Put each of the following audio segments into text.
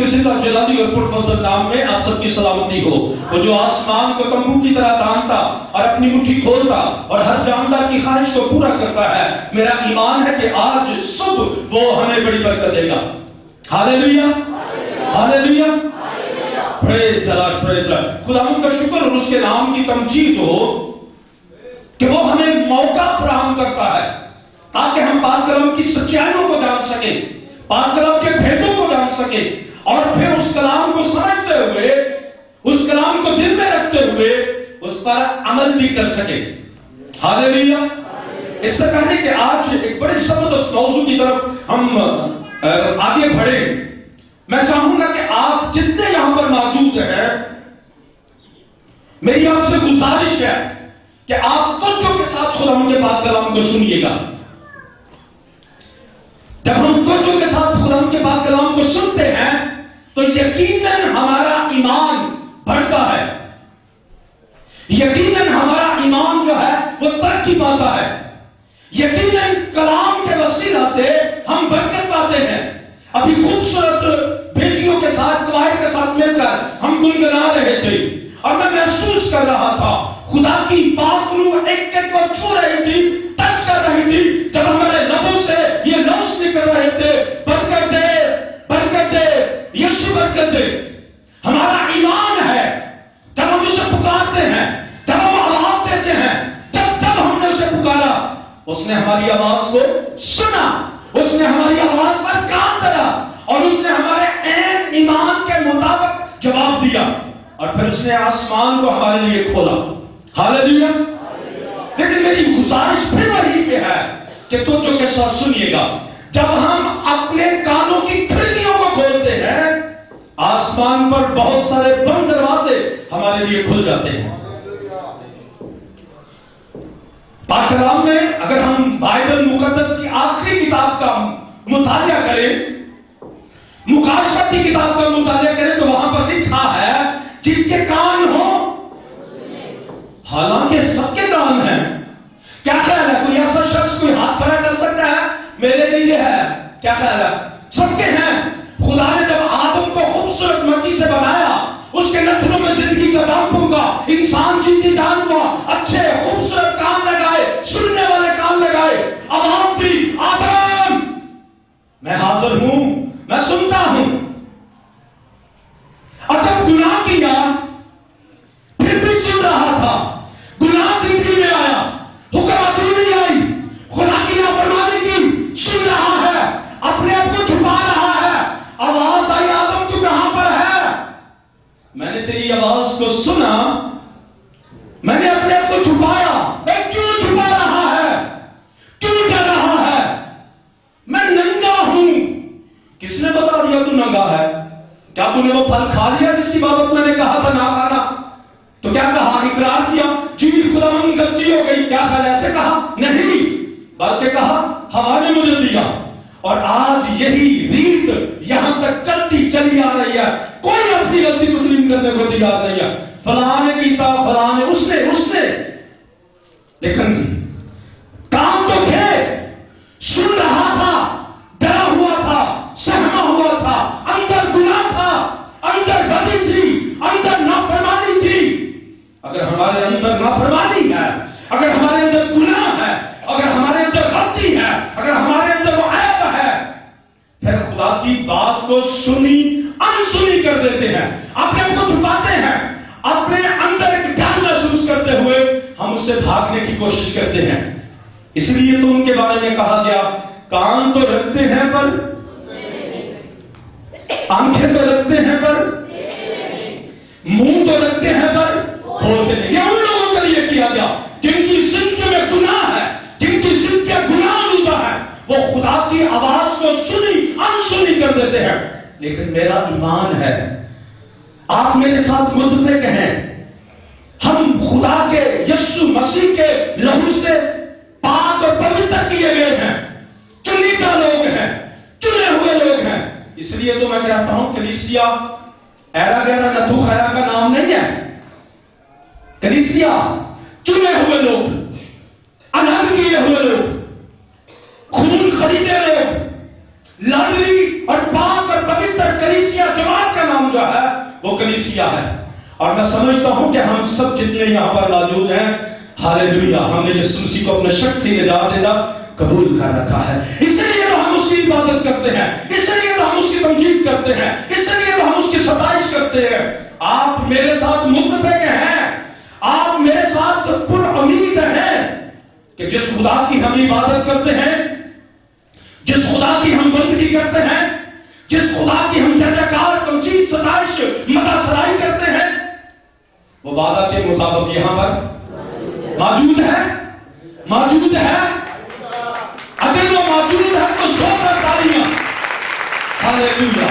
زندہ جلالی اور پرفضل نام میں آپ سب کی سلامتی ہو. وہ جو آسمان کو تمبو کی طرح تانتا اور اپنی مٹھی کھولتا اور ہر جاندار کی خواہش کو پورا کرتا ہے. میرا ایمان ہے کہ آج صبح وہ ہمیں بڑی برکت دے گا. ہاللیلویا، ہاللیلویا، پریز دی لارڈ، پریز دی لارڈ. خداوند کا شکر اور اس کے نام کی تمجید ہو کہ وہ ہمیں موقع فراہم کرتا ہے تاکہ ہم پاک کلام کی سچائیوں کو جان سکیں، پاک کلام کے بھیدوں کو جان سکیں، اور پھر اس کلام کو سمجھتے ہوئے، اس کلام کو دل میں رکھتے ہوئے اس پر عمل بھی کر سکیں. ہاللیلویا. اس سے پہلے کہ آج ایک بڑے زبردست موضوع کی طرف ہم آگے بڑھیں، میں چاہوں گا کہ آپ جتنے یہاں پر موجود ہیں، میری آپ سے گزارش ہے کہ آپ توجہ کے ساتھ خداوند کے پاک کلام کو سنیے گا. جب ہم توجہ کے ساتھ خداوند کے پاک کلام کو سنتے ہیں تو یقیناً ہمارا ایمان بڑھتا ہے، یقیناً ہمارا ایمان جو ہے وہ ترقی پاتا ہے، یقیناً کلام کے وسیلہ سے ہم برکت پاتے ہیں. ابھی خوبصورت بیٹیوں کے ساتھ، قواعد کے ساتھ مل کر ہم گنگنا رہے تھے اور میں محسوس کر رہا تھا خدا کی پاک روح ایک ایک کو چھو رہی تھی، ٹچ کر رہی تھی. جب ہمارے لبوں سے یہ لفظ نکل رہے تھے، برکت دے، برکت دے، یسوع برکت دے. ہمارا ایمان ہے جب ہم اسے پکارتے ہیں، جب ہم آواز دیتے ہیں، جب ہم نے اسے پکارا، اس نے ہماری آواز کو سنا، اس نے ہماری آواز پر کام کرا اور اس نے ہمارے عین ایمان کے مطابق جواب دیا، اور پھر اس نے آسمان کو ہمارے لیے کھولا. ہاللیلویا. لیکن میری گزارش پھر وہی پہ ہے کہ توجہ کے ساتھ سنیے گا. جب ہم اپنے کانوں کی کھڑکیوں کو کھولتے ہیں، آسمان پر بہت سارے بند دروازے ہمارے لیے کھل جاتے ہیں. پاک کلام میں اگر ہم بائبل مقدس کی آخری کتاب کا مطالعہ کریں، مکاشفہ کی کتاب کا مطالعہ کریں، تو وہاں پر لکھا ہے جس کے کان ہوں. حالانکہ سب کے کان ہیں. کیا خیال ہے کوئی ایسا شخص کوئی ہاتھ کھڑا کر سکتا ہے میرے لیے ہے؟ کیا خیال ہے؟ سب کے ہیں. خدا نے جب آدم کو خوبصورت مٹی سے بنایا، اس کے نتنوں میں زندگی کا دم پھونکا، انسان جیتی جان ہوا، اچھے خوبصورت کام لگائے، سننے والے کام لگائے، آواز دی، آدم میں حاضر ہوں، میں سنتا ہوں. اور جب گناہ کیا پھر بھی سن رہا تھا. گناہ زندگی میں آیا، حکم عدولی آئی، خدا کی نافرمانی کی، سن رہا ہے، اپنے آپ کو چھپا رہا ہے. آواز آئی، آدم تو کہاں پر ہے؟ میں نے تیری آواز کو سنا، میں نے اپنے آپ کو چھپایا. میں کیوں چھپا رہا ہے؟ کیوں ڈر رہا ہے؟ میں ننگا ہوں. کس نے بتا دیا تو ننگا ہے؟ کیا تو نے وہ پھل کھا لیا جس کی بابت میں نے کہا تھا نہ کھانا؟ تو کیا کہا؟ اقرار کیا، جی خداوند غلطی ہو گئی. کیا خیال ایسے کہا؟ نہیں، بلکہ کہا ہوا نے مجھے دیا. اور آج یہی ریت یہاں تک چلتی چلی آ رہی ہے. کوئی اپنی غلطی تسلیم کرنے کو تیار نہیں ہے. فلاں نے کیتا، فلاں نے، اس نے. لیکن کام تو تھے، سن رہا تھا، ڈرا ہوا تھا، سہما ہوا تھا، اندر گناہ تھا، اندر بدی تھی، اندر نافرمانی تھی. اگر ہمارے اندر نافرمانی ہے، اگر ہمارے اندر گناہ ہے، اگر ہمارے اندر غلطی ہے، اگر ہمارے اندر وہ عیب ہے، پھر خدا کی بات کو سنی انسنی کر دیتے ہیں، اپنے آپ کو چھپاتے ہیں، اپنے اندر ایک ڈر محسوس کرتے ہوئے ہم اس سے بھاگنے کی کوشش کرتے ہیں. اس لیے تو ان کے بارے میں کہا گیا کان تو رکھتے ہیں پر، آنکھیں تو رکھتے ہیں پر، منہ تو رکھتے ہیں پر بولتے نہیں. یہ ان لوگوں کے لیے کیا گیا جن کی زندگی میں گناہ ہے، جن کی زندگی میں گناہ ہوتا ہے. وہ خدا کی آواز کو سنی انسنی کر دیتے ہیں. لیکن میرا ایمان ہے، آپ میرے ساتھ مدتے کہیں، ہم خدا کے یسوع مسیح کے لہو سے پاک اور پوتر کیے گئے ہیں، چنیدہ لوگ ہیں، چنے ہوئے لوگ ہیں. اس لیے تو میں کہتا ہوں کلیسیا ایرا گیرا نتھو خیرا کا نام نہیں ہے. کلیسیا چنے ہوئے لوگ، الگ کیے ہوئے لوگ، خون خریدے لوگ، لاڈلی اور پاک اور پوتر کلیسیا جماعت وہ کلیسیا ہے. اور میں سمجھتا ہوں کہ ہم سب جتنے یہاں پر موجود ہیں، ہاللیلویا، ہم نے جس مسیح کو اپنے شخصی نجات دینا قبول کر رکھا ہے. اس لیے تو ہم اس کی عبادت کرتے ہیں، اس لیے تو ہم اس کی تمجید کرتے ہیں، اس لیے تو ہم اس کی ستائش کرتے ہیں. آپ میرے ساتھ متفق ہیں، آپ میرے ساتھ پر امید ہیں کہ جس خدا کی ہم عبادت کرتے ہیں، جس خدا کی ہم بندگی کرتے ہیں، جس خدا کی ہم جیکار تمجید ستائش مدح سرائی کرتے ہیں، وہ وعدہ کے مطابق یہاں پر موجود ہے، موجود ہے. اگر وہ موجود ہے تو زور تالیاں. ہاللیلویا.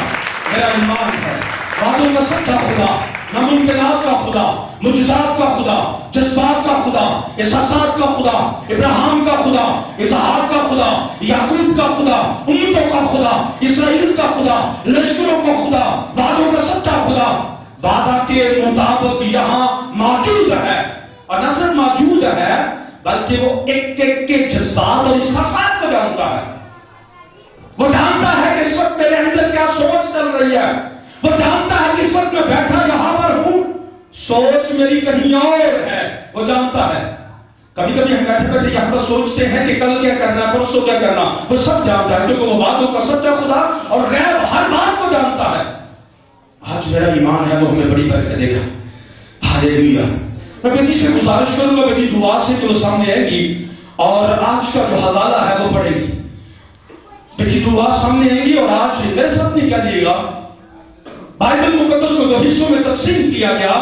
میرا ایمان ہے وعدوں کا سچا خدا، ناممکنات کا خدا، معجزات کا خدا، جذبات کا خدا، احساسات کا خدا، ابراہیم کا خدا، اسحاق کا خدا، یعقوب کا خدا، امتوں کا خدا، اسرائیل کا خدا، لشکروں کا خدا، وعدوں کا سچا خدا وعدہ کے مطابق یہاں موجود ہے. اور نہ صرف موجود ہے بلکہ وہ ایک ایک کے جذبات اور احساسات کو جانتا ہے. وہ جانتا ہے کہ اس وقت میرے اندر کیا سوچ چل رہی ہے. وہ جانتا ہے کہ اس وقت میں بیٹھا یہاں پر ہوں، سوچ میری کہیں اور ہے. وہ جانتا ہے. کبھی کبھی ہم بیٹھے بیٹھے یہاں پر سوچتے ہیں کہ کل کیا کرنا ہے، پرسوں کیا کرنا. وہ سب جانتا ہے کیونکہ وہ باتوں کا سچا خدا اور غیب ہر بات کو جانتا ہے. آج میرا ایمان ہے وہ ہمیں بڑی برکت دے گا. ہاللیلویا. میں بیٹی سے گزارش کروں گا، بیٹی دعا سے جو سامنے آئے گی اور آج کا جو حوالہ ہے وہ پڑھے گی. بیٹی دعا سامنے آئے گی اور آج میرے ساتھ نہیں کیا دیے گا. بائبل مقدس کو دو حصوں میں تقسیم کیا گیا.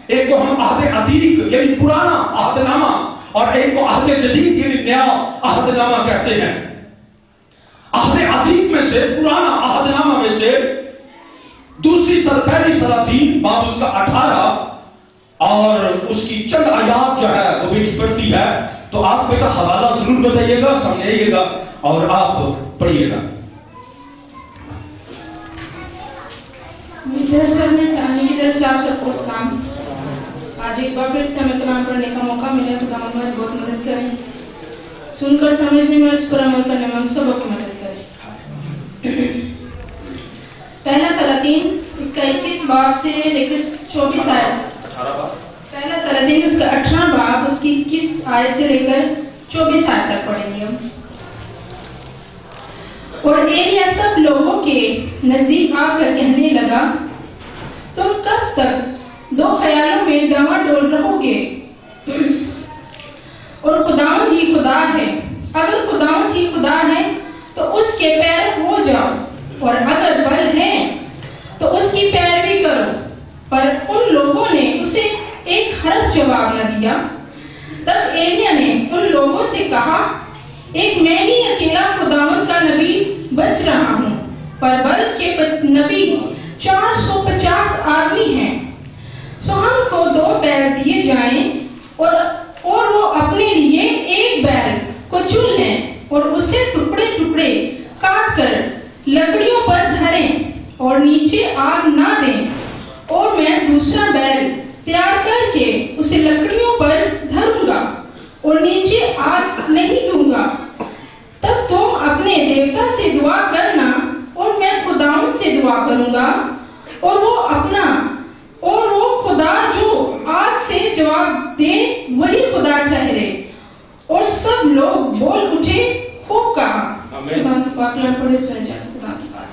ایک کو ہم عہد عتیق یعنی پرانا عہد نامہ اور ایک کو عہد جدید یعنی نیا عہد نامہ کہتے ہیں. عہد عتیق میں سے، پرانا عہد نامہ میں سے دوسری پہلی سلاطین باب اس کا 18 اور اس کی چند آیات جو ہے وہ بیٹی پڑھتی ہے. تو آپ بیٹا حوالہ ضرور بتائیے گا، سامنے آئیے گا اور آپ پڑھیے گا. میرے سر میں آنے کی طرف سے آپ سب کو سلام. آج ایک بار پھر سے ہمیں کلام پڑھنے کا موقع ملا تو ہم ہماری بہت مدد کریں. سن کر سمجھنے میں اس پر عمل کرنے میں ہم سب کو مدد کریں. پہلا سلاطین اس کا 21 باب سے لے کر 24 آیت. پہلا سلاطین اس کا 18 باب اس کی 21 آیت سے لے کر 24 آیت تک پڑھیں گے ہم. اور ایلیا سب لوگوں کے نزدیک آ کر کہنے لگا، تم کب تک دو خیالوں میں ڈاما ڈول رہو گے؟ اور خداوند ہی خدا ہے. اگر خداوند ہی خدا ہے تو اس کے پیر ہو جاؤ، اور اگر بل ہے تو اس کی پیروی کرو. پر ان لوگوں نے اسے ایک حرف جواب نہ دیا. تب ایلیا نے ان لوگوں سے کہا، ایک میں ہی اکیلا خداوند کا نبی بچ رہا ہوں، پر بل کے نبی 450 آدمی ہیں. سو ہم کو 2 بیل دیے جائیں اور وہ اپنے لیے ایک بیل کو چن لیں اور اسے ٹکڑے ٹکڑے کاٹ کر لکڑیوں پر دھریں اور نیچے آگ نہ دیں، اور میں دوسرا بیل تیار کر کے اسے لکڑیوں پر دھروں گا اور نیچے آگ نہیں دوں گا. تب تم اپنے دیوتا سے دعا کرنا اور میں خداوند سے دعا کروں گا، اور وہ خدا جو آج سے جواب دے وہی خدا ٹھہرے. اور سب لوگ بول اٹھے، خوب کہا. خدا کی پاک کلام پڑھے سن جائیں خدا کے پاس.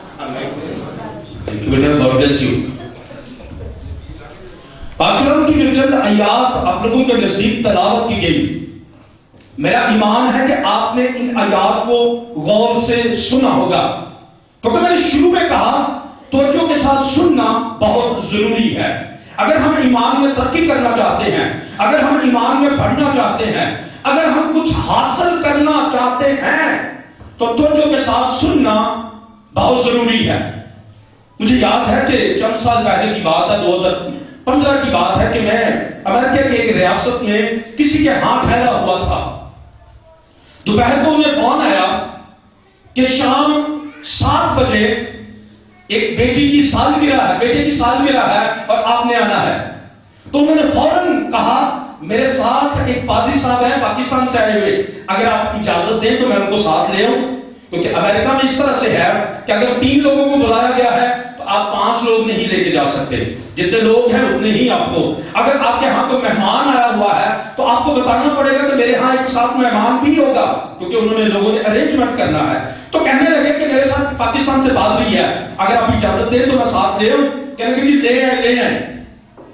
پاک کلام کی جو چند آیات آپ لوگوں کے نزدیک تلاوت کی گئی، میرا ایمان ہے کہ آپ نے ان آیات کو غور سے سنا ہوگا. کیونکہ میں نے شروع میں کہا توجہ کے ساتھ سننا بہت ضروری ہے. اگر ہم ایمان میں ترقی کرنا چاہتے ہیں، اگر ہم ایمان میں بڑھنا چاہتے ہیں، اگر ہم کچھ حاصل کرنا چاہتے ہیں تو توجہ کے ساتھ سننا بہت ضروری ہے. مجھے یاد ہے کہ چند سال پہلے کی بات ہے، 2015 کی بات ہے کہ میں امریکہ کے ایک ریاست میں کسی کے ہاں ٹھہرا ہوا تھا. دوپہر کو مجھے فون آیا کہ شام 7 بجے ایک بیٹے کی سالگرہ ہے اور آپ نے آنا ہے. تو میں نے فوراً کہا، میرے ساتھ ایک پادری صاحب ہیں پاکستان سے آئے ہوئے، اگر آپ اجازت دیں تو میں ان کو ساتھ لے آؤں. کیونکہ امریکہ میں اس طرح سے ہے کہ اگر 3 لوگوں کو بلایا گیا ہے تو تو آپ 5 لوگ نہیں لے کے جا سکتے، جتنے لوگ ہیں اتنے ہی آپ کو. اگر آپ کے ہاں کوئی مہمان آیا ہوا ہے تو آپ کو بتانا پڑے گا کہ میرے ہاں ایک ساتھ مہمان بھی ہوگا، کیونکہ انہوں نے لوگوں نے ارینجمنٹ کرنا ہے. تو کہنے لگے کہ میرے ساتھ پاکستان سے بات ہوئی ہے، اگر آپ اجازت دیں تو میں ساتھ لے آؤں. کہنے لگے جی لے آئیں.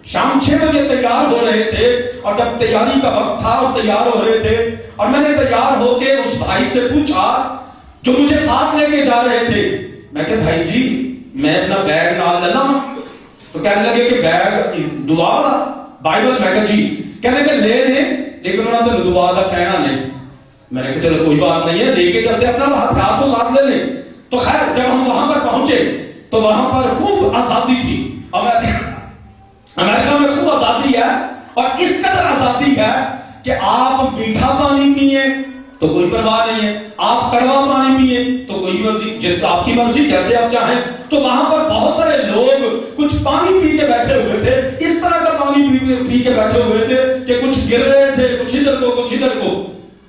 شام 6 بجے تیار ہو رہے تھے، اور جب تیاری کا وقت تھا اور تیار ہو رہے تھے، اور میں نے تیار ہو کے اس بھائی سے پوچھا جو مجھے ساتھ لے کے جا رہے تھے، میں کہ بھائی جی میں اپنا بیگ نال لینا؟ تو کہنے لگے کہ بیگ دعا دا بائبل. میں کہ جی. کہنے کہ لے لیں لیکن انہوں نے دعا دا کہنا نہیں. میں نے کہا چلو کوئی بات نہیں ہے، لے کے چلتے اپنا ہتھیار کو ساتھ لے لیں. تو خیر جب ہم وہاں پر پہنچے تو وہاں پر خوب آزادی تھی. امریکہ میں خوب آزادی ہے، اور اس قدر آزادی ہے کہ آپ میٹھا پانی پیئیں تو کوئی پرواہ نہیں ہے، آپ کڑوا پانی پیئیں تو کوئی مرضی، جس آپ کی مرضی جیسے آپ چاہیں. تو وہاں پر بہت سارے لوگ کچھ پانی پی کے بیٹھے ہوئے تھے، اس طرح کا پانی پی کے بیٹھے ہوئے تھے کہ کچھ گر رہے تھے، کچھ ادھر کو کچھ ادھر کو.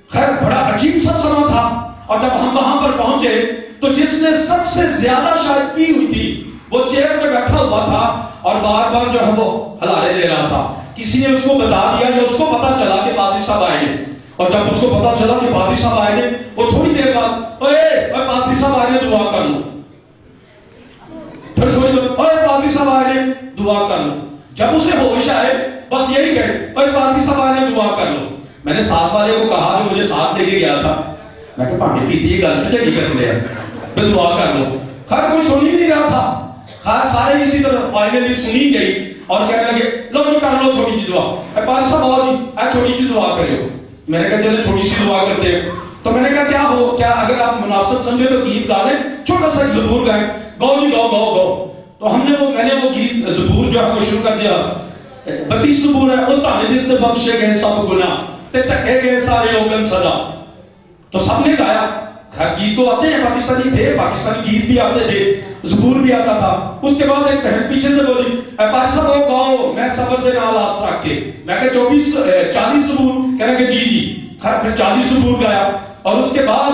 خیر بڑا عجیب سا سما تھا. اور جب ہم وہاں پر پہنچے تو جس نے سب سے زیادہ شاید پی ہوئی تھی وہ چیئر پہ بیٹھا ہوا تھا اور بار بار جو ہے وہ ہلارے دے رہا تھا. کسی نے اس کو بتا دیا یا اس کو پتا چلا کہ پادری صاحب آئے ہیں، اور جب اس کو پتا چلا کہ پادری صاحب آئے ہیں وہ تھوڑی دیر بعد اوے پادری صاحب آئے ہیں دعا کر لو. پھر تھوڑی دیر اوے پادری صاحب آئے ہیں دعا کر لو. جب اسے ہوش آئے بس یہی کہے اوے پادری صاحب آئے ہیں دعا کر لو. میں نے ساتھ والے کو کہا جو مجھے ساتھ لے کے گیا تھا، میں کہ پانی پیتی گل تو چلی کر لیا پھر دعا کر لو. خیر کوئی سن ہی نہیں رہا تھا. خیر سارے اسی طرح فائنلی سنی گئی اور کہنے لگے لو جی کر لو چھوٹی سی دعا. پادری صاحب آؤ جی چھوٹی سی دعا کرو. میں نے کہا چلے چھوٹی سی دعا کرتے ہیں. تو میں نے کہا کیا اگر آپ مناسب سمجھے تو گیت گا لیں، چھوٹا سا ایک زبور گائیں. گاؤ جی گاؤ گاؤ گاؤ. تو میں نے وہ گیت زبور جو ہے وہ شروع کر دیا. 32 زبور ہے وہ تانے جس سے بخشے گئے سب گناہ تے ٹکے گئے سارے اوگن سزا. تو سب نے گایا. خیر گیت تو آتے ہیں، پاکستانی تھے، پاکستانی گیت بھی آتے تھے، زبور بھی آتا تھا. اس کے بعد ایک بہن پیچھے سے بولی پادری صاحب وہ گاؤ میں صبر دے نال آس رکھ کے. میں کہ 40 زبور. کہنے کہ جی. خیر میں 40 زبور گایا. اور اس کے بعد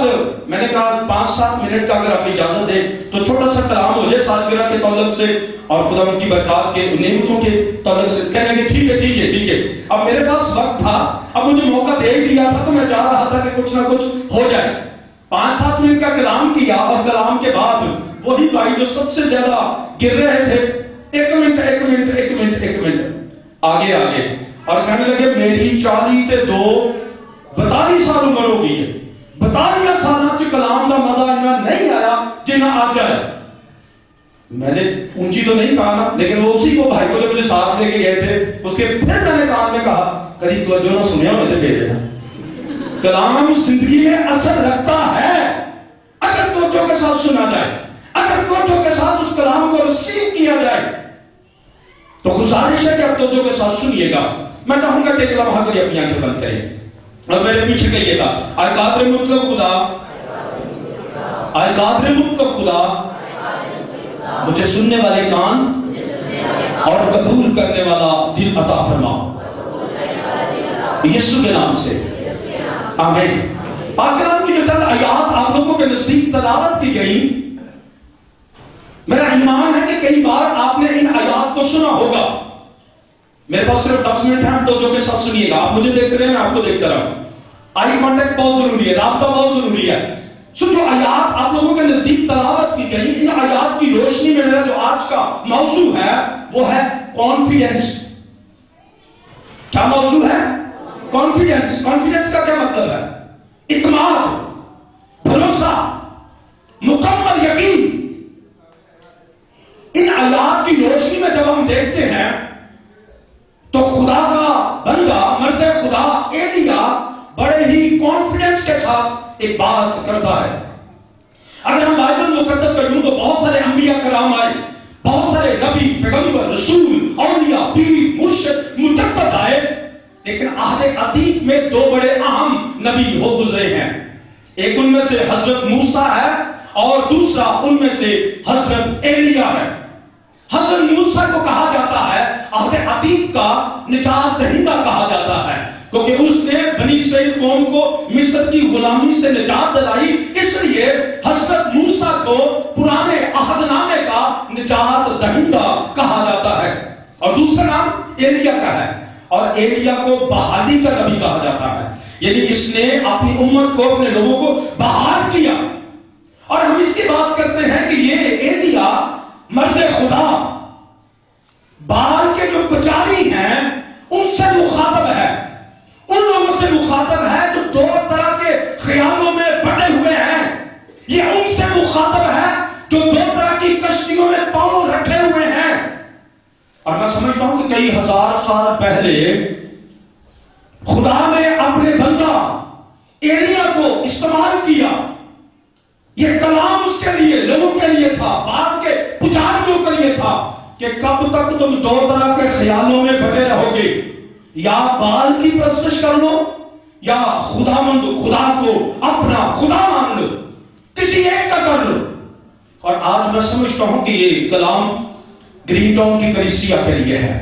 میں نے کہا 5-7 منٹ کا اگر آپ اجازت دیں تو چھوٹا سا کلام ہو جائے سالگرہ کے تعلق سے اور خدا ان کی برکات کے نعمتوں کے تعلق سے. کہنے کہ ٹھیک ہے. اب میرے پاس وقت تھا، اب مجھے موقع دے ہی دیا تھا تو میں چاہ رہا تھا کہ کچھ نہ کچھ ہو جائے. 5-7 منٹ کا کلام کیا اور کلام کے بعد وہی بھائی جو سب سے زیادہ گر رہے تھے 1 منٹ آگے اور کہنے لگے میری 42 سال عمر ہو گئی ہے، 42 سال کلام کا مزہ اتنا نہیں آیا جنا آج آیا. میں نے اونچی تو نہیں کہا نا، لیکن وہ اسی کو بھائی کو جو مجھے ساتھ لے کے گئے تھے اس کے پھر میں نے کان میں کہا کبھی توجہ نہ سنیا ہوئے تھے پھر کلام زندگی میں اثر رکھتا ہے اگر توجہ کے ساتھ سنا جائے، اگر توجہ کے ساتھ اس کلام کو ریسیو کیا جائے. تو گزارش ہے کہ آپ توجہ کے ساتھ سنیے گا. میں چاہوں گا کہ ایک لمحہ کے لیے اپنی آنکھیں بند کریں اور میرے پیچھے کہیے گا اے قادر مطلق خدا، اے قادر مطلق خدا مجھے سننے والے کان اور قبول کرنے والا دل عطا فرما یسوع کے نام سے آمین. پاک کلام کی جو چند آیات آپ لوگوں کے نزدیک تلاوت کی گئی، میرا ایمان ہے کہ کئی بار آپ نے ان آیات کو سنا ہوگا. میرے پاس صرف 10 منٹ ہیں تو جو کے ساتھ سنیے گا. آپ مجھے دیکھ رہے ہیں میں آپ کو دیکھتا رہا. آئی کانٹیکٹ بہت ضروری ہے، رابطہ بہت ضروری ہے. جو آیات آپ لوگوں کے نزدیک تلاوت کی گئی، ان آیات کی روشنی میں میرا جو آج کا موضوع ہے وہ ہے کانفیڈنس. کیا موضوع ہے؟ کانفیڈنس. کانفیڈنس کا کیا مطلب ہے؟ اعتماد، بھروسہ، مکمل یقین. ان آیات کی روشنی میں جب ہم دیکھتے ہیں تو خدا کا بندہ مرد خدا ایلیا بڑے ہی کانفیڈنس کے ساتھ ایک بات کرتا ہے. اگر ہم بائبل مقدس کا یوں تو بہت سارے انبیاء کرام آئے، بہت سارے نبی، پیغمبر، رسول، اولیاء، پیر، مرشد، مجدد آئے، لیکن عہد عتیق میں 2 بڑے اہم نبی ہو گزرے ہیں. ایک ان میں سے حضرت موسیٰ ہے اور دوسرا ان میں سے حضرت ایلیا ہے. حضرت موسیٰ کو کہا جاتا ہے عہد عتیق کا نجات دہندہ کہا جاتا ہے، کیونکہ اس نے بنی اسرائیل قوم کو مصر کی غلامی سے نجات دلائی. اس لیے حضرت موسیٰ کو پرانے عہد نامے کا نجات رحمدہ کہا جاتا ہے، اور دوسرا نام ایلیا کا ہے، اور ایلیا کو بحالی کا نبی کہا جاتا ہے، یعنی اس نے اپنی امت کو، اپنے لوگوں کو بحال کیا۔ اور ہم اس کی بات کرتے ہیں کہ یہ ایلیا مرد خدا بال کے جو پجاری ہیں ان سے مخاطب ہے، ان لوگوں سے مخاطب ہے جو دو طرح کے خیالوں میں بٹے ہوئے ہیں، یہ ان سے مخاطب ہے جو دو طرح کی کشتیوں میں پاؤں رکھے ہوئے ہیں۔ اور میں سمجھتا ہوں کہ کئی ہزار سال پہلے خدا نے اپنے بندہ ایلیا کو استعمال کیا، یہ کلام اس کے لیے، لوگوں کے لیے تھا، بعد کے پجاریوں کے لیے تھا کہ کب تک تم دو طرح کے خیالوں میں بٹے رہو گے، یا بال کی پرستش کر لو یا خدا کو اپنا خدا مان لو، کسی ایک کا کر لو۔ اور آج میں سمجھتا ہوں کہ یہ کلام گرین ٹاؤن کی کلیسیا کے لیے ہے،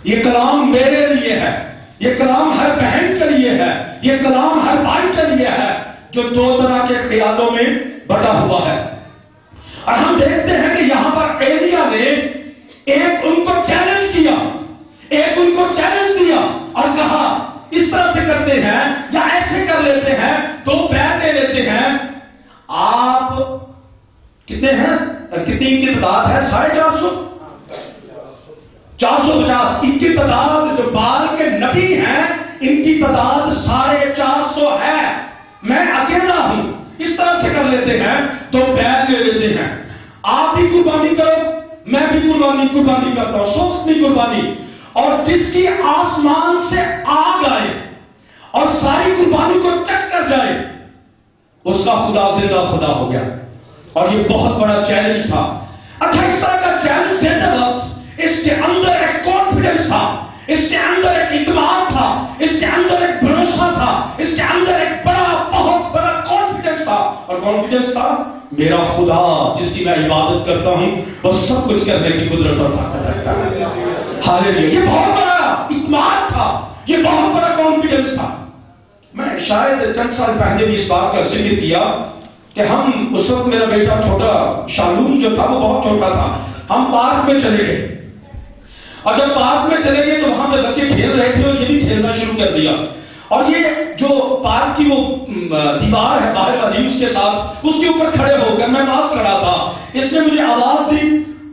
یہ کلام میرے لیے ہے، یہ کلام ہر بہن کے لیے ہے، یہ کلام ہر بھائی کے لیے ہے جو دو طرح کے خیالوں میں بٹا ہوا ہے۔ اور ہم دیکھتے ہیں کہ یہاں پر ایلیا نے ایک ان کو چیلنج کیا، ایک ان کو چیلنج دیا اور کہا اس طرح سے کرتے ہیں یا ایسے کر لیتے ہیں، دو بیعت دے لیتے ہیں، آپ کتنے ہیں، کتنی ان کی تعداد ہے، 450، 450 ان کی تعداد، جو بال کے نبی ہیں ان کی تعداد 450 ہے، میں اکیلا ہوں، اس طرح سے کر لیتے ہیں، دو بیعت لے لیتے ہیں، آپ بھی قربانی کرو میں بھی قربانی کرتا ہوں، سوچنی قربانی، اور جس کی آسمان سے آگ آئے اور ساری قربانی کو چک کر جائے اس کا خدا زندہ خدا ہو گیا۔ اور یہ بہت بڑا چیلنج تھا۔ اچھا، اس طرح کا چیلنج دیتے وقت اس کے اندر ایک کانفیڈنس تھا، اس کے اندر ایک اعتماد تھا، اس کے اندر ایک بھروسہ تھا، اس کے اندر ایک بہت بڑا کانفیڈنس تھا، اور کانفیڈنس تھا میرا خدا جس کی میں عبادت کرتا ہوں وہ سب کچھ کرنے کی قدرت اور طاقت رکھتا ہے۔ ہاللیلویا، یہ بہت بڑا اعتماد تھا، یہ بہت بڑا کانفیڈنس تھا۔ میں شاید چند سال پہلے بھی اس بات کا ذکر کیا کہ ہم اس وقت، میرا بیٹا چھوٹا شالون جو تھا وہ بہت چھوٹا تھا، ہم پارک میں چلے گئے، اور جب پارک میں چلے گئے تو وہاں پہ بچے کھیل رہے تھے اور یہ بھی کھیلنا شروع کر دیا، اور یہ جو پارک کی وہ دیوار ہے باہر والی، اس کے ساتھ اس کے اوپر کھڑے ہو کر میں پاس کھڑا تھا، اس نے مجھے آواز دی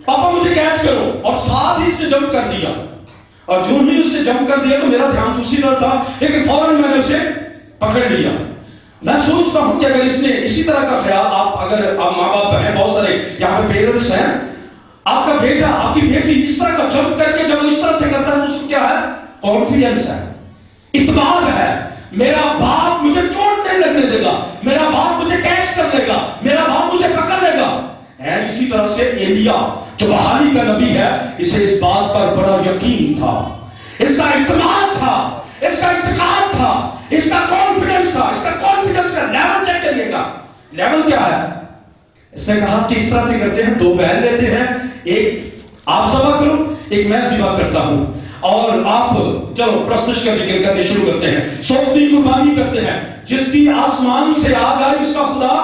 پاپا مجھے کیچ کرو، اور ساتھ ہی اس نے جمپ کر دیا، اور جو ہی اس نے جمپ کر دیا تو میرا دھیان دوسری طرف تھا، لیکن فوراً میں نے اسے پکڑ لیا۔ میں سوچتا ہوں کہ اگر اس نے اسی طرح کا خیال، اگر آپ ماں باپ ہیں، بہت سارے یہاں پہ پیرنٹس ہیں، آپ کا بیٹا آپ کی بیٹی اس طرح کا جمپ کر کے جب اس طرح سے کرتا ہے تو اس کو کیا ہے، کانفیڈنس ہے، اعتماد ہے، میرا باپ مجھے چوٹ نہیں لگنے دے گا، میرا باپ مجھے کیچ کر لے گا، میرا باپ مجھے پکڑ لے گا۔ اسی طرح سے ایلیا جو بحالی کا نبی ہے، اسے اس بات پر بڑا یقین تھا، اس کا اعتماد تھا، اس کا اعتقاد تھا، اس کا کانفیڈنس تھا۔ اس کا کانفیڈنس کا لیول چیک کریے گا، لیول کیا ہے؟ اس نے کہا کہ اس طرح سے کرتے ہیں، دو بیل لیتے ہیں، ایک آپ ذبح کرو، ایک میں ذبح کرتا ہوں، اور آپ چلو پرستش کا ذکر کرنے شروع کرتے ہیں، سوچتی قربانی کرتے ہیں، جس کی آسمان سے آگ آئی اس کا خدا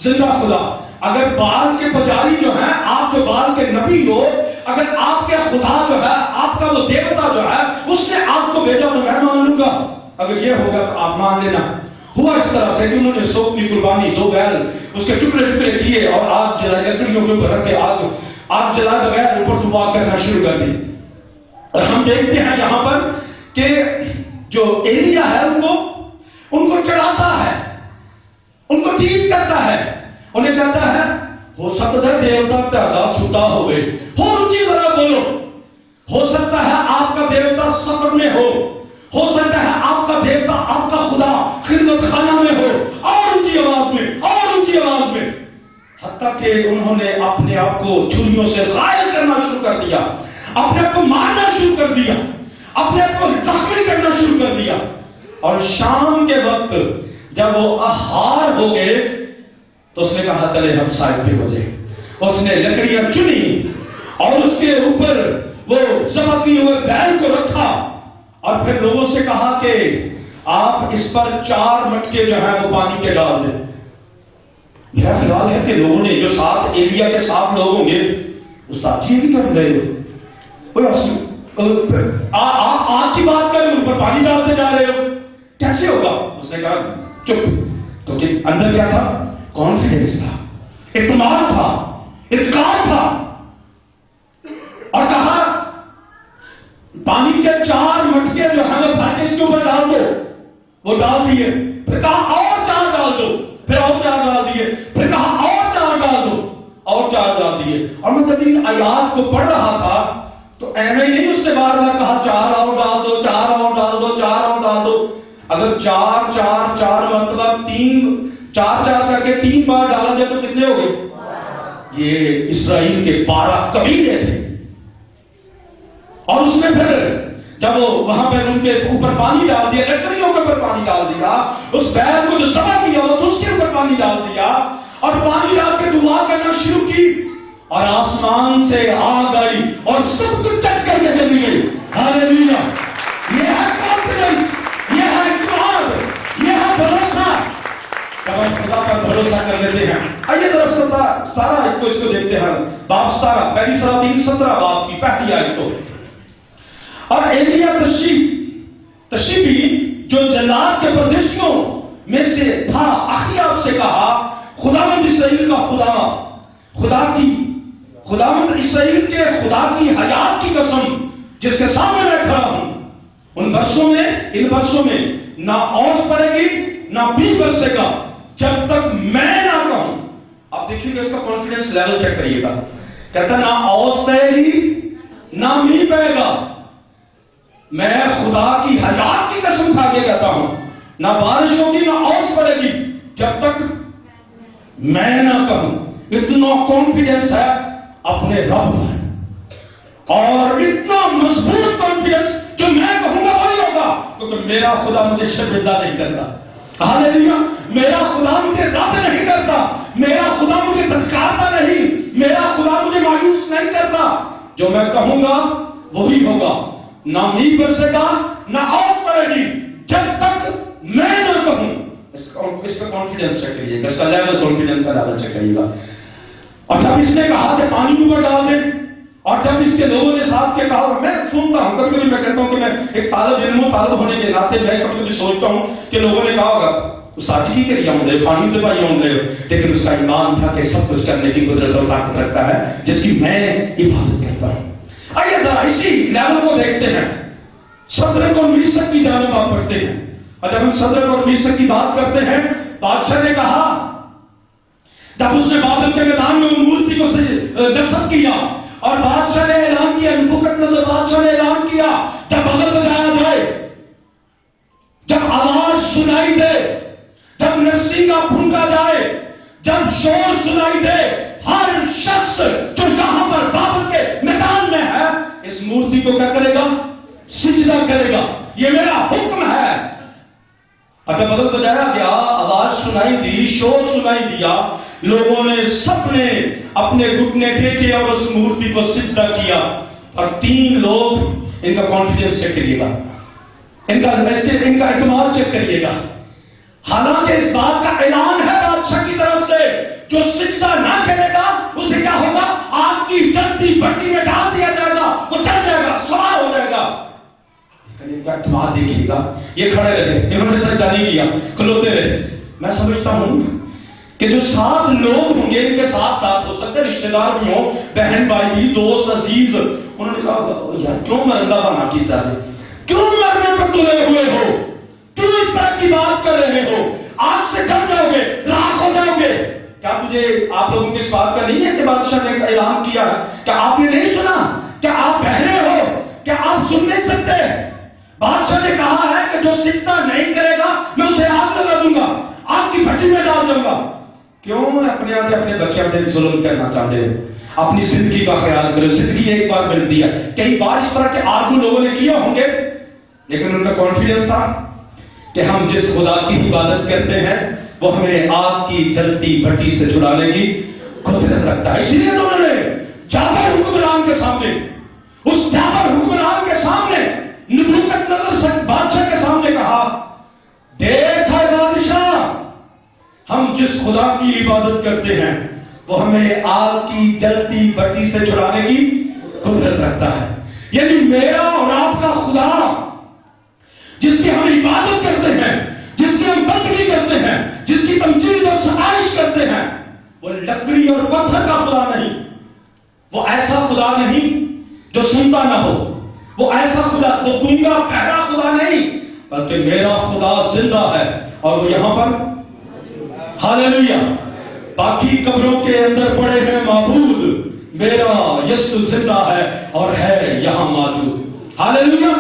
زندہ خدا۔ اگر بال کے پجاری جو ہیں، آپ جو بال کے نبی ہو، اگر آپ کے خدا جو ہے، آپ کا وہ دیوتا جو ہے، اس نے آپ کو بھیجا تو میں مان لوں گا، اگر یہ ہوگا تو آپ مان لینا۔ ہوا اس طرح سے کہ انہوں نے سوگ کی قربانی، دو بیل اس کے ٹکڑے ٹکڑے کیے اور آگ جلائے، لکڑیوں کے اوپر رکھ کے آگ جلائے بغیر اوپر دعا کرنا شروع کر دی۔ اور ہم دیکھتے ہیں یہاں پر کہ جو ایلیا ہے ان کو چڑھاتا ہے، ان کو ٹیز کرتا ہے، انہیں کہتا ہے ہو سکتا ہے دیوتا تیرا چھوٹا ہوئے، ہو اونچی طرح بولو، ہو سکتا ہے آپ کا دیوتا سفر میں ہو سکتا ہے آپ کا دیوتا، آپ کا خدا خدمت خانہ میں ہو، اور اونچی آواز میں، اور اونچی آواز میں، حتیٰ کہ انہوں نے اپنے آپ کو چھریوں سے غائل کرنا شروع کر دیا، اپنے آپ کو مارنا شروع کر دیا، اپنے آپ کو زخمی کرنا شروع کر دیا۔ اور شام کے وقت جب وہ ہار ہو گئے تو اس نے کہا چلے ہم صاحب کے بجے، اس نے لکڑیاں چنی اور اس کے اوپر وہ ذبح کیے ہوئے بیل کو رکھا، اور پھر لوگوں سے کہا کہ آپ اس پر 4 مٹکے جو ہیں وہ پانی کے ڈال دیں۔ میرا خیال ہے کہ لوگوں نے جو ساتھ ایلیا کے ساتھ لوگ ہوں گے استاد جی بھی کر رہے ہو، آگ کی بات کر رہے ہو، اوپر پانی ڈالتے جا رہے ہو، کیسے ہوگا؟ اس نے کہا چپ. کیونکہ اندر کیا تھا؟ کانفیڈنس تھا، اعتماد تھا، اتقان تھا. اور کہا پانی کے 4 مٹکے جو ہے وہ بھر کے اس کے اوپر ڈال دو. وہ ڈال دیے. پھر کہا اور 4 ڈال دو. پھر اور 4 ڈال دیے. پھر کہا اور 4 ڈال دو. اور 4 ڈال دیے. اور میں جب ان آیات کو پڑھ رہا تھا تو ایسے ہی نہیں اس سے بار بار کہا 4 اور ڈال دو، 4 اور ڈال دو، 4 اور ڈال دو. اگر 4 4 4 مرتبہ 3 4 4 کر کے 3 بار ڈالا جائے تو کتنے ہو گئے؟ یہ اسرائیل کے 12 قبیلے تھے. اور اس نے پھر جب وہ وہاں پہ ان کے اوپر پانی ڈال دیا، لکڑیوں کے اوپر پانی ڈال دیا، اس بیل کو جو ذبح کیا ہوا تو اس کے اوپر پانی ڈال دیا، اور پانی ڈال کے دعا کرنا شروع کی، اور آسمان سے آگ آئی اور سب کچھ چٹ کر کے چلی گئی. ہاللیلویا! یہ ہے کانفیڈنس، یہ ہے اعتماد، یہ ہے بھروسہ. جب ہم خدا پر بھروسہ کر لیتے ہیں. آئیے ذرا سارا اس کو دیکھتے ہیں. باب 17 پہلی سلاطین 17 باب کی پہلی آیت تو. اور ایلیا تشبی جو جلاد کے پردیسیوں میں سے تھا، اخیاب سے کہا خداوند اسرائیل کا خداوند اسرائیل کے خدا کی حیات کی قسم جس کے سامنے میں کھڑا ہوں، ان برسوں میں نہ اوس پڑے گی نہ بھی برسے گا جب تک میں نہ کہوں. آپ دیکھیے گا اس کا کانفیڈنس لیول چیک کریے گا. کہتا نہ اوس پڑے گی نہ می پڑے گا. میں خدا کی حیات کی قسم کھا کے کہتا ہوں، نہ بارش ہوگی نہ اوس پڑے گی جب تک میں نہ کہوں. اتنا کانفیڈنس ہے اپنے رب پر، اور اتنا مضبوط کانفیڈنس جو میں کہوں گا وہی ہوگا، کیونکہ میرا خدا مجھے شرمندہ نہیں کرتا. ہاللیلویا! میرا خدا مجھے رد نہیں کرتا، میرا خدا مجھے دھتکارتا نہیں، میرا خدا مجھے مایوس نہیں کرتا. جو میں کہوں گا وہی ہوگا. نہ می برسے گا نہ اوس پڑے گی جب تک میں نہ کہوں. اس کا کانفیڈنس چیک کریے گا، اس کا لیول، کانفیڈنس کا لیول چیک کریے گا. اور جب اس نے کہا کہ پانی اوپر ڈال دے، اور جب اس کے لوگوں نے ساتھ کے کہا، میں سنتا ہوں کبھی کبھی، میں کہتا ہوں کہ میں ایک طالب علم ہوں، طالب ہونے کے ناطے میں کبھی کبھی سوچتا ہوں کہ لوگوں نے کہا ہوگا ساتھی کے لیے ہوں پانی دے پائی ہوں، لیکن اس کا ایمان تھا کہ سب کچھ کرنے کی قدرت اور طاقت رکھتا ہے جس کی میں عبادت کرتا ہوں. آئیے ذرا اسی لیول کو دیکھتے ہیں. صدر کو میثق کی جانب آپ پڑھتے ہیں، اور جب ہم صدر اور میثق کی بات کرتے ہیں، بادشاہ نے کہا جب اس نے بابل کے میدان میں مورتی کو نصب کیا، اور بادشاہ نے اعلان کیا، نبوکدنصر بادشاہ نے اعلان کیا، جب بغل بجایا جائے، جب آواز سنائی دے، جب نرسنگا پھونکا جائے، جب شور سنائی دے، ہر شخص جو یہاں پر بابل کے میدان میں ہے اس مورتی کو کیا کرے گا؟ سجدہ کرے گا. یہ میرا حکم ہے. اگر بغل بجایا گیا، آواز سنائی دی، شور سنائی دیا، لوگوں نے سب نے اپنے گھٹنے ٹیکے اور اس مورتی کو سجدہ کیا. اور 3 لوگ، ان کا کانفیڈنس چیک کریے گا، ان کا اعتماد چیک کریے گا. حالانکہ اس بات کا اعلان ہے بادشاہ کی طرف سے، جو سجدہ نہ کرے گا اسے کیا ہوگا؟ آگ کی جلتی بھٹی میں ڈال دیا جائے گا، وہ جل جائے گا، سوار ہو جائے گا. ان کا اعتماد دیکھیے گا. یہ کھڑے رہے، انہوں نے سجدہ نہیں کیا، کھلوتے رہے. میں سمجھتا ہوں کہ جو 7 لوگ ہوں گے، ان کے ساتھ ہو سکتے رشتے دار بھی ہوں، بہن بھائی، دوست عزیز، انہوں نے کہا یار کیوں مرندہ بنا کیتا ہے، کیوں مرنے پر تلے ہوئے ہو، کیوں اس طرح کی بات کر رہے ہو، آگ سے جل جاؤ گے، راکھ ہو جاؤ گے. کیا تجھے آپ لوگوں کی اس بات کا نہیں ہے کہ بادشاہ نے اعلان کیا؟ کیا آپ نے نہیں سنا؟ کیا آپ بہرے ہو؟ کیا آپ سن نہیں سکتے؟ بادشاہ نے کہا ہے کہ جو سجدہ نہیں کرے گا میں اسے آگ لگا دوں گا، آگ کی بھٹی میں ڈال دوں گا. کیوں اپنے آگے اپنے بچے اپنے ظلم کرنا چاہتے ہیں؟ اپنی زندگی کا خیال کرو. زندگی ایک بار ملتی ہے. کئی بار اس طرح کے آرگو لوگوں نے کیا ہوں گے، لیکن ان کا کانفیڈنس تھا کہ ہم جس خدا کی عبادت کرتے ہیں وہ ہمیں آگ کی جلتی بھٹی سے چھڑانے کی قدرت رکھتا ہے. اسی لیے انہوں نے جابر حکمران کے سامنے، اس جابر حکمران کے سامنے، نبوکدنصر بادشاہ کے سامنے کہا، دیکھ ہے بادشاہ، ہم جس خدا کی عبادت کرتے ہیں وہ ہمیں آگ کی جلتی بٹی سے چھڑانے کی قدرت رکھتا ہے. یعنی میرا اور آپ کا خدا جس کی ہم عبادت کرتے ہیں، جس کی ہم بندگی کرتے ہیں، جس کی تمجید اور ستائش کرتے ہیں، وہ لکڑی اور پتھر کا خدا نہیں. وہ ایسا خدا نہیں جو سنتا نہ ہو. وہ ایسا خدا، وہ گونگا بہرا خدا نہیں، بلکہ میرا خدا زندہ ہے اور وہ یہاں پر ہاللیلویا. باقی قبروں کے اندر پڑے ہیں معبود، میرا یسوع زندہ ہے اور ہے یہاں موجود. ہاللیلویا.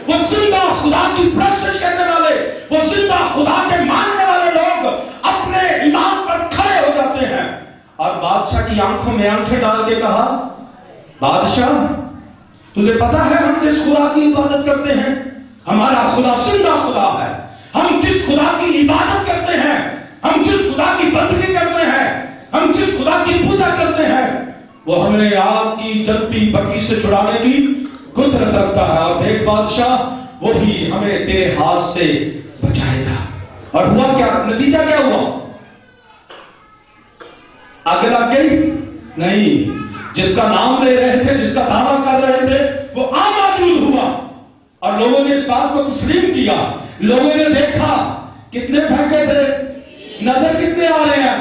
وہ زندہ خدا کی پرستش کرنے والے، وہ زندہ خدا کے ماننے والے لوگ اپنے ایمان پر کھڑے ہو جاتے ہیں. اور بادشاہ کی آنکھوں میں آنکھیں ڈال کے کہا، بادشاہ تجھے پتا ہے ہم کس خدا کی عبادت کرتے ہیں؟ ہمارا خدا زندہ خدا ہے. ہم جس خدا کی عبادت کرتے ہیں، ہم جس خدا کی بندگی کرتے ہیں، ہم جس خدا کی پوجا کرتے ہیں، وہ ہمیں آگ کی جلتی بٹی سے چھڑانے کی قدرت رکھتا ہے. اور دیکھ بادشاہ، وہی ہمیں تیرے ہاتھ سے بچائے گا. اور ہوا کیا؟ نتیجہ کیا ہوا؟ آگے لگ گئی نہیں. جس کا نام لے رہے تھے، جس کا دعویٰ کر رہے تھے، وہ موجود ہوا. اور لوگوں نے اس بات کو تسلیم کیا. لوگوں نے دیکھا کتنے پھینکے تھے، نظر کتنے آ رہے ہیں.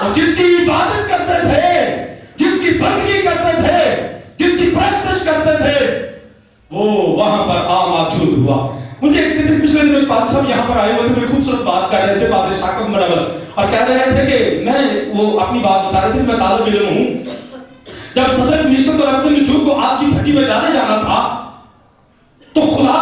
اور جس کی عبادت کرتے تھے، جس کی بندگی کرتے تھے، جس کی پرستش کرتے تھے، وہ وہاں پر موجود ہوا. مجھے ایک دن پچھلے دن ایک بات صاحب یہاں پر آئے ہوئے تھے، بڑی خوبصورت بات کر رہے تھے، پادری ثاقب مرول، اور کہہ رہے تھے کہ میں وہ اپنی بات بتا رہے تھے، میں طالب علم ہوں. جب صدر کمیشن اور عبد النجوم کو آگ کی بھٹی میں جانا تھا، تو خدا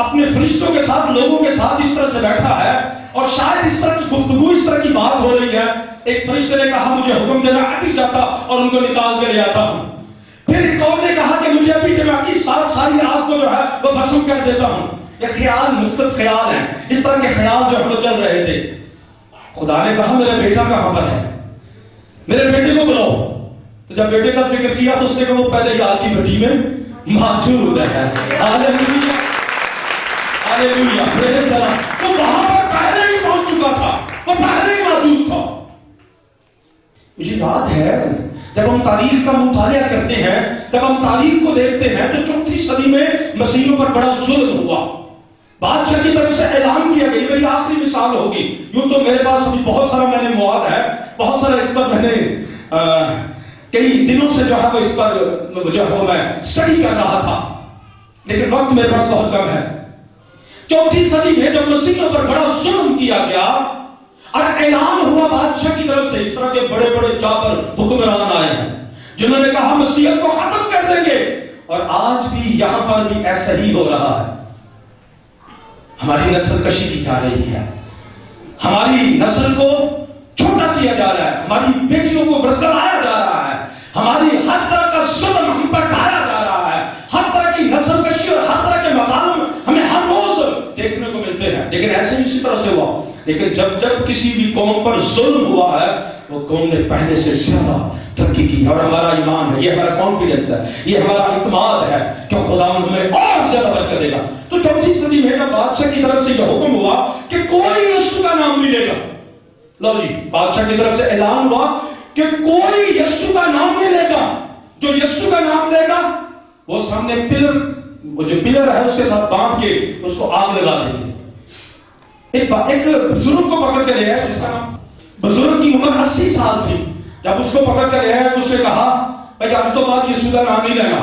اپنے فرشتوں کے ساتھ، لوگوں کے ساتھ اس طرح سے بیٹھا ہے، اور شاید اس طرح کی گفتگو، اس طرح کی بات ہو رہی ہے. ایک فرشتے نے کہا مجھے حکم دینا، ابھی جاتا اور ان کو نکال کے لے آتا ہوں. پھر ایک اور نے کہا کہ مجھے ابھی دینا کی ساری آگ کو جو ہے وہ بھسم کر دیتا ہوں. یہ خیال مختلف خیال ہیں، اس طرح کے خیال جو ہم چل رہے تھے. خدا نے کہا میرا بیٹا کہاں پر ہے، میرے بیٹے کو بلاؤ. تو جب بیٹے کا ذکر کیا تو اس نے کہا وہ پہلے ہی آگ کی بھٹی میں موجود ہے. ہاللیلویا، ہاللیلویا، پریز اللہ. وہ وہاں پر پہلے ہی پہنچ چکا تھا، وہ پہلے ہی موجود تھا. مجھے یاد ہے جب ہم تاریخ کا مطالعہ کرتے ہیں، جب ہم تاریخ کو دیکھتے ہیں تو 4 صدی میں مسیحیوں پر بڑا ظلم ہوا. بادشاہ کی طرف سے اعلان کیا گیا، میری آخری مثال ہوگی. یوں تو میرے پاس ابھی بہت سارا میں نے مواد ہے، بہت سارا اس پر میں نے کئی دنوں سے جو ہے وہ اس پر جو ہے میں اسٹڈی کر رہا تھا، لیکن وقت میرے پاس بہت کم ہے. 4 صدی میں جب مسیحیوں پر بڑا ظلم کیا گیا اور اعلان ہوا بادشاہ کی طرف سے، اس طرح کے بڑے بڑے جابر حکمران آئے ہیں جنہوں نے کہا مسیحیت کو ختم کر دیں گے. اور آج بھی یہاں پر بھی ایسا ہی ہو رہا ہے. ہماری نسل کشی کی جا رہی ہے، ہماری نسل کو چھوٹا کیا جا رہا ہے، ہماری بیٹیوں کو برتلایا جا رہا ہے، ہماری ہر طرح کا ظلم ہم پر ڈھایا جا رہا ہے، ہر طرح کی نسل کشی اور ہر طرح کے مظالم ہمیں ہر روز دیکھنے کو ملتے ہیں. لیکن ایسے ہی اسی طرح سے ہوا. لیکن جب کسی بھی قوم پر ظلم ہوا ہے، وہ قوم نے پہلے سے زیادہ ترقی کی. اور ہمارا ایمان ہے، یہ ہمارا کانفیڈنس ہے، یہ ہمارا اعتماد ہے کہ خدا ہمیں اور زیادہ برکت دے گا. تو 4 صدی میں جب بادشاہ کی طرف سے یہ حکم ہوا کہ کوئی یسوع کا نام نہیں لے گا. لو جی، بادشاہ کی طرف سے اعلان ہوا کہ کوئی یسوع کا نام نہیں لے گا. جو یسوع کا نام لے گا وہ سامنے پلر، وہ جو پلر ہے اس کے ساتھ باندھ کے اس کو آگ لگا دیں گے. ایک بزرگ کو پکڑ کے لے آئے، جس کا نام، بزرگ کی عمر 80 سال تھی. جب اس کو پکڑ کر لے آئے اس نے کہا بھائی آج تو بات یسوع کا نام نہیں لینا.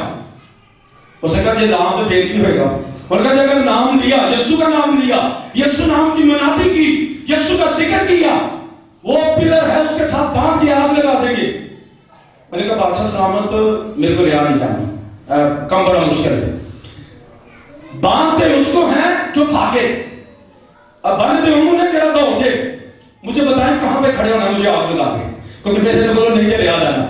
اس نے کہا جی نام تو پھر کی ہوئے گا. اور کہا اگر نام لیا، یسوع کا نام لیا، یسوع نام کی منادی کی، یسوع کا ذکر کیا، وہ پلر ہے اس کے ساتھ باندھ کے آگ لگا دیں گے. میں نے کہا بادشاہ سلامت، میرے کو رہا نہیں جانا، کم بڑا مشکل ہے. باندھتے اس کو ہیں جو بھاگے، اب بندے انہوں نے کہا تھا اوکے مجھے بتائیں کہاں پہ کھڑے ہونا، مجھے آگ لگا دیں. کیونکہ میرے سے بولو نہیں چلے آ جانا.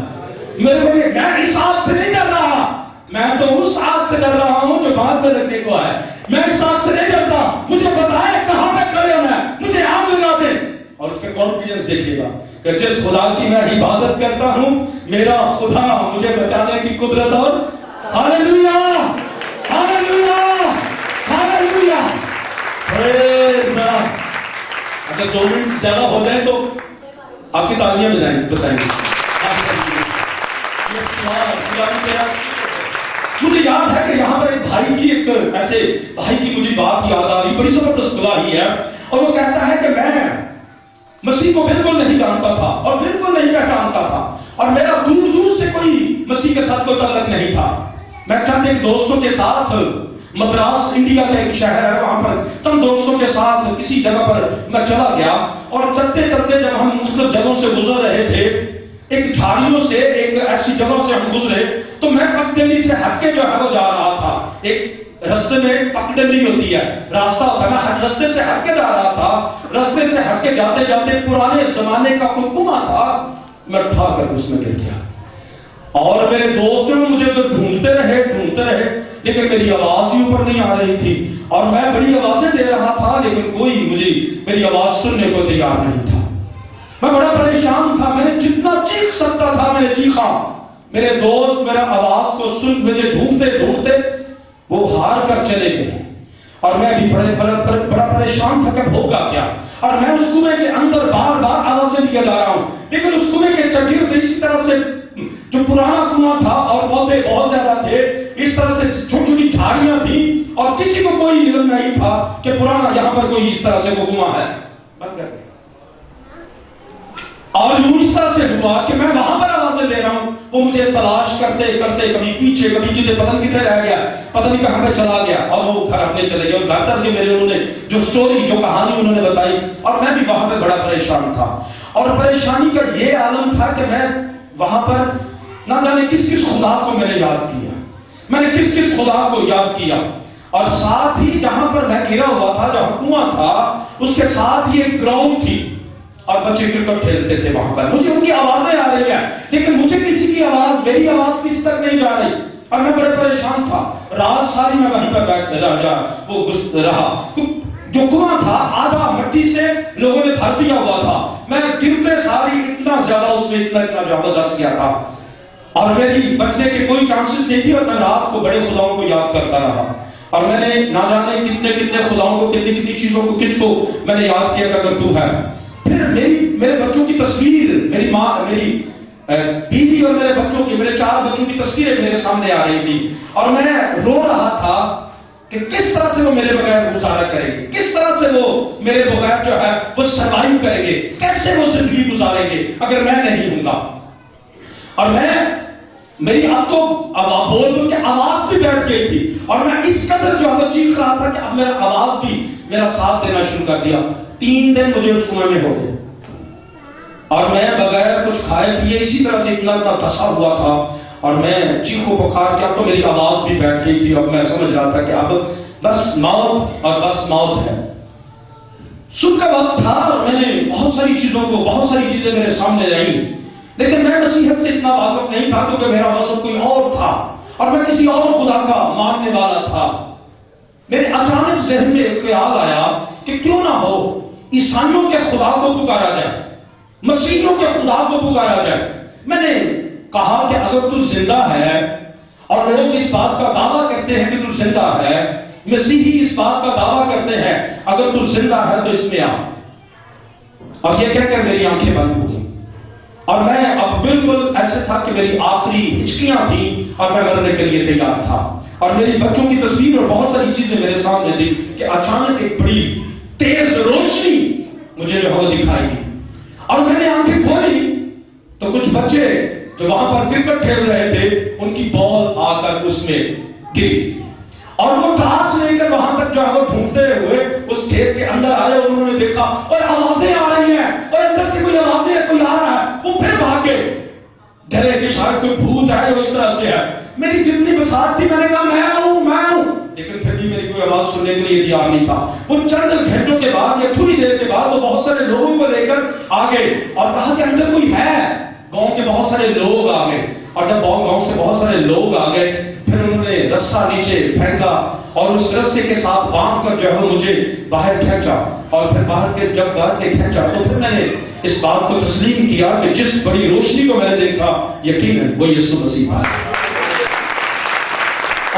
میرے کو میں اس آگ سے نہیں ڈر رہا، میں تو اس آگ سے ڈر رہا ہوں جو بعد میں لگنے کو ہے. میں اس آگ سے نہیں ڈرتا، مجھے بتائیں کہاں پہ کھڑے ہونا ہے، مجھے آگ لگا دیں. اور اس کا کانفیڈنس دیکھیے گا کہ جس خدا کی میں عبادت کرتا ہوں، میرا خدا مجھے بچانے کی قدرت. اور ہاللیلویا، ہاللیلویا، ہاللیلویا. اگر 2 منٹ زیادہ ہو جائے تو آپ کی تالیاں بتائیں گے. مجھے یاد ہے کہ یہاں پر ایک بھائی کی ایسے بھائی کی مجھے بات یاد آ رہی، بڑی زبردست گواہی ہے، اور وہ کہتا ہے کہ میں مسیح کو بالکل نہیں جانتا تھا اور بالکل نہیں پہچانتا تھا، اور میرا دور دور سے کوئی مسیح کے ساتھ کوئی تعلق نہیں تھا۔ میں چند ایک دوستوں کے ساتھ مدراس انڈیا کا ایک شہر ہے، وہاں پر چند دوستوں کے ساتھ کسی جگہ پر میں چلا گیا، اور چلتے چلتے جب ہم مختلف جگہوں سے گزر رہے تھے، ایک جھاڑیوں سے ایک ایسی جگہ سے ہم گزرے، تو میں پگڈنڈی سے ہٹ کے جو ہے وہ جا رہا تھا۔ ایک رستے میں پگڈنڈی ہوتی ہے، راستہ ہوتا ہے، میں رستے سے ہٹ کے جا رہا تھا۔ رستے سے ہٹ کے جاتے جاتے پرانے زمانے کا کوئی کنواں تھا، میں اٹھا کر اس میں گر گیا، اور میرے دوستوں مجھے تو ڈھونڈتے رہے، لیکن میری آواز ہی اوپر نہیں آ رہی تھی، اور میں بڑی آوازیں دے رہا تھا، لیکن کوئی مجھے میری آواز سننے کو تیار نہیں تھا۔ میں بڑا پریشان تھا، میں نے جتنا چیخ سکتا تھا میں نے چیخا۔ میرے دوست میرا آواز کو سن مجھے ڈھونڈتے وہ ہار کر چلے گئے، اور میں بھی بڑا پریشان تھا کہ ہوگا کیا، اور میں اس کنویں کے اندر بار آوازیں دیا جا رہا ہوں، لیکن اس کنویں کے چرگرد اسی طرح سے جو پرانا کنواں تھا اور پودے بہت زیادہ تھے، اس طرح سے چھوٹی چھوٹی جھاڑیاں تھیں، اور کسی کو کوئی علم نہیں تھا کہ پرانا یہاں پر کوئی اس طرح سے وہ کنواں ہے۔ اور اس طرح سے ہوا کہ میں وہاں پر آوازیں دے رہا ہوں، وہ مجھے تلاش کرتے کبھی پیچھے کبھی جدے پتہ نہیں کتنے رہ گیا، پتہ نہیں کہاں پہ چلا گیا، اور وہ گھر اپنے چلے گئے، اور گھر تک کے میرے انہوں نے جو سٹوری جو کہانی انہوں نے بتائی، اور میں بھی وہاں پہ بڑا پریشان تھا، اور پریشانی کا یہ عالم تھا کہ میں وہاں پر نہ جانے کس خدا کو میں نے یاد کیا، میں نے کس خدا کو یاد کیا، اور ساتھ ہی جہاں پر میں گرا ہوا تھا، جہاں کنواں تھا، اس کے ساتھ ہی ایک گراؤنڈ تھی، اور بچے کرکٹ کھیلتے تھے وہاں پر۔ مجھے ان کی آوازیں آ رہی ہیں، لیکن مجھے کسی کی آواز، میری آواز کسی تک نہیں جا رہی، اور میں بڑے پریشان تھا۔ رات ساری میں وہیں پر بیٹھ رہا، جو کنواں تھا آدھا مٹی سے لوگوں نے بھر دیا ہوا تھا، میں گرتے ساری اتنا زیادہ اس میں اتنا زبردست کیا تھا، اور میری بچنے کے کوئی چانسز نہیں تھی، اور میں رات کو بڑے خداؤں کو یاد کرتا رہا، اور میں نے نہ جانے کتنے خداؤں کو، کتنی چیزوں کو، کس کو میں نے یاد کیا کہ اگر تو ہے۔ پھر میرے بچوں کی تصویر، میری ماں، میری بیوی اور میرے بچوں کی، میرے 4 بچوں کی تصویریں میرے سامنے آ رہی تھی، اور میں رو رہا تھا کہ کس طرح سے وہ میرے بغیر گزارا کریں گے، کس طرح سے وہ میرے بغیر جو ہے وہ سروائیو کریں گے، کیسے وہ زندگی گزاریں گے اگر میں نہیں ہوں گا۔ اور میری اب تو بول کے آواز بھی بیٹھ گئی تھی، اور میں اس قدر جو ہے چیخ رہا تھا کہ اب میرا آواز بھی میرا ساتھ دینا شروع کر دیا۔ 3 دن مجھے اس کنویں میں ہو گئے، اور میں بغیر کچھ کھائے پیے اسی طرح سے اتنا دھسا ہوا تھا، اور میں چیخو پکار کے اب تو میری آواز بھی بیٹھ گئی تھی، اب میں سمجھ رہا تھا کہ اب بس موت اور بس موت ہے۔ صبح کا وقت تھا، اور میں نے بہت ساری چیزیں میرے سامنے رہیں، لیکن میں نصیحت سے اتنا واقف نہیں تھا کیونکہ میرا مذہب کوئی اور تھا، اور میں کسی اور خدا کا ماننے والا تھا۔ میرے اچانک ذہن میں ایک خیال آیا کہ کیوں نہ ہو عیسائیوں کے خدا کو پکارا جائے، مسیحیوں کے خدا کو پکارا جائے۔ میں نے کہا کہ اگر تو زندہ ہے، اور لوگ اس بات کا دعویٰ کرتے ہیں کہ تو زندہ ہے، مسیحی اس بات کا دعویٰ کرتے ہیں اگر تو زندہ ہے تو اس میں آ، اور یہ کہہ کر میری آنکھیں بند ہو گئی، اور میں اب بالکل ایسے تھا کہ میری آخری ہچکیاں تھیں، اور میں مرنے کے لیے تیار تھا، اور میری بچوں کی تصویر اور بہت ساری چیزیں میرے سامنے تھی کہ اچانک ایک بڑی تیز روشنی مجھے جو ہے وہ دکھائی دی، اور میں نے آنکھیں کھولی تو کچھ بچے جو وہاں پر کرکٹ کھیل رہے تھے ان کی بال آ کر اس میں گری، اور وہ ٹارچ لے کر وہاں تک جو ہے وہ ڈھونڈتے ہوئے اس کھیت کے اندر آئے، اور انہوں نے دیکھا اور آوازیں آ رہی ہیں، اور اندر سے کوئی آوازیں کوئی آ رہا ہے، وہ پھر بھاگے، ڈرے کہ شاید کوئی بھوت ہے، اس طرح سے ہے۔ میری جتنی بساط تھی میں نے کہا میں ہوں، لیکن پھر بھی میری کوئی آواز سننے کے لیے تیار نہیں تھا۔ وہ چند گھنٹوں کے بعد یا تھوڑی دیر کے بعد وہ بہت سارے لوگوں کو لے کر آ گئے، اور کہا کہ اندر کوئی ہے۔ گاؤں کے بہت سارے لوگ آ گئے، اور جب گاؤں سے بہت سارے لوگ آ گئے، پھر انہوں نے رسہ نیچے پھینکا، اور اس رسے کے ساتھ باندھ کر جو ہے مجھے باہر کھینچا، اور پھر جب باہر کے کھینچا تو پھر میں نے اس بات کو تسلیم کیا کہ جس بڑی روشنی کو میں نے دیکھا یقیناً وہ یسوع مسیح تھا،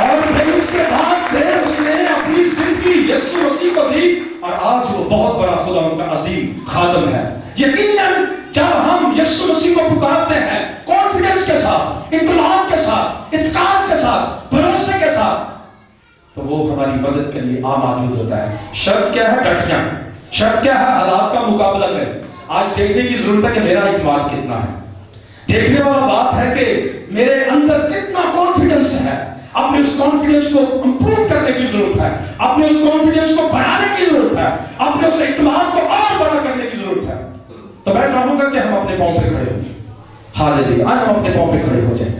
اور پھر اس کے بعد سے اس نے اپنی زندگی یسوع مسیح کو دی، اور آج وہ بہت بڑا خدا ان کا عظیم خادم ہے۔ یقیناً جب ہم یسوع مسیح کو پکارتے ہیں، کانفیڈنس کانفیڈنس کے ساتھ، اطلاعات کے ساتھ، اتقان کے ساتھ، بھروسے کے ساتھ، تو وہ ہماری مدد کے لیے موجود ہوتا ہے۔ شرط کیا ہے؟ ڈٹ جائیں۔ شرط کیا ہے؟ حالات کا مقابلہ کریں۔ آج دیکھنے کی ضرورت ہے کہ میرا اعتماد کتنا ہے۔ دیکھنے والا بات ہے کہ میرے اندر کتنا کانفیڈنس ہے۔ اپنے اس کانفیڈنس کو امپروو کرنے کی ضرورت ہے، اپنے اس کانفیڈنس کو بڑھانے کی ضرورت ہے، اپنے اس اعتماد کو اور بڑا کرنے کی ضرورت ہے۔ تو میں چاہوں گا کہ ہم اپنے پاؤں پہ کھڑے ہو جائیں۔ ہاللیلویا، آج ہم اپنے پاؤں پہ کھڑے ہو جائیں۔